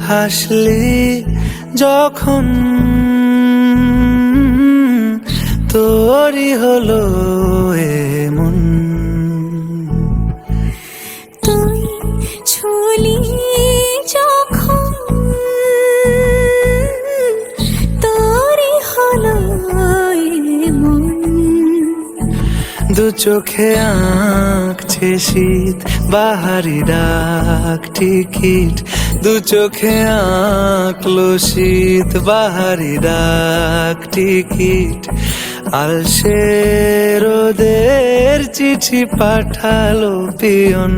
হাসলি যখন তোরই হলো এমন। তুই ছুলি যখন তোরই হলো এমন। দু চোখে আঁকছে শীত বাহারি ডাক টিকিট, দু চোখে আঁকলো শীত বাহারি ডাক টিকিট। আলসে রোদের চিঠি পাঠালো পিয়ন।